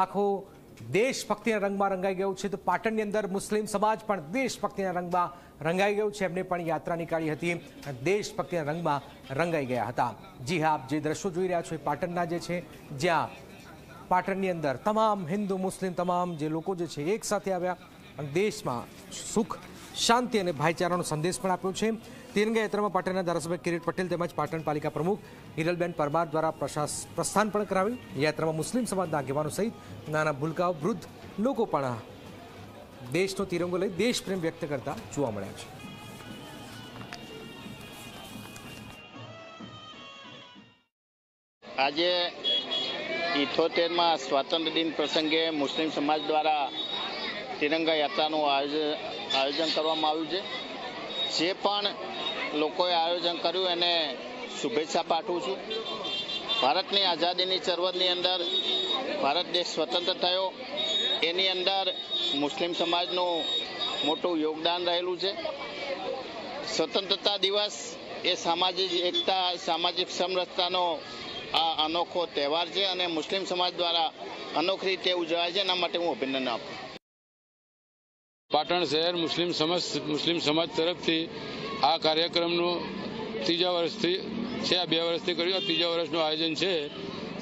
આખો દેશભક્તિના રંગમાં રંગાઈ ગયો છે, તો પાટણની અંદર મુસ્લિમ સમાજ પણ દેશભક્તિના રંગમાં રંગાઈ ગયો છે। એમને પણ યાત્રા નીકાળી હતી, દેશભક્તિના રંગમાં રંગાઈ ગયા હતા। જી હા, આપ જે દ્રશ્યો જોઈ રહ્યા છો એ પાટણના જે છે, જ્યાં પાટણની અંદર તમામ હિન્દુ મુસ્લિમ તમામ જે લોકો જે છે એક સાથે આવ્યા અને દેશમાં સુખ શાંતિ અને ભાઈચારાનો સંદેશ પણ આપ્યો છે। તિરંગા યાત્રામાં પાટણના ધારાસભ્ય કિરીટ પટેલ તેમજ પાટણ પાલિકા પ્રમુખ હિરલબેન પરમાર દ્વારા પ્રસ્થાન પણ કરાવ્યું। યાત્રામાં મુસ્લિમ સમાજના આગેવાનો સહિત નાના ભૂલકાઓ વૃદ્ધ લોકો પણ દેશનો તિરંગો લઈ દેશપ્રેમ વ્યક્ત કરતા જોવા મળ્યા છે। આજે 78માં સ્વાતંત્ર્ય દિન પ્રસંગે મુસ્લિમ સમાજ દ્વારા તિરંગા યાત્રાનું આયોજન કરવામાં આવ્યું છે। જે પણ લોકોએ આયોજન કર્યું એને શુભેચ્છા પાઠવું છું। ભારતની આઝાદીની ચળવળની અંદર ભારત દેશ સ્વતંત્ર થયો, એની અંદર મુસ્લિમ સમાજનું મોટું યોગદાન રહેલું છે। સ્વતંત્રતા દિવસ એ સામાજિક એકતા, સામાજિક સમરસતાનો આ અનોખો તહેવાર છે અને મુસ્લિમ સમાજ દ્વારા અનોખી રીતે ઉજવાય છે। એના માટે હું અભિનંદન આપું। પાટણ શહેર મુસ્લિમ સમાજ તરફથી આ કાર્યક્રમનું ત્રીજા વર્ષથી છે, આ 2 વર્ષથી કર્યું, આ ત્રીજા વર્ષનું આયોજન છે।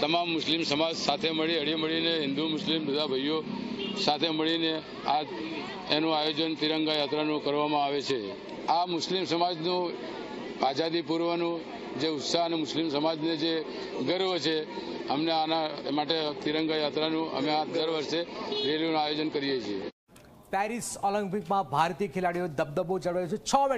તમામ મુસ્લિમ સમાજ સાથે મળી હળીમળીને હિન્દુ મુસ્લિમ બધા ભાઈઓ સાથે મળીને આ એનું આયોજન તિરંગા યાત્રાનું કરવામાં આવે છે। આ મુસ્લિમ સમાજનું આઝાદી પૂર્વનું જે ઉત્સાહ અને મુસ્લિમ સમાજને જે ગર્વ છે, અમને આના માટે તિરંગા યાત્રાનું અમે આ દર વર્ષે રેલીનું આયોજન કરીએ છીએ। પેરિસ ઓલિમ્પિકમાં ભારતીય ખેલાડીઓ દબદબો જળવાયો છે। 6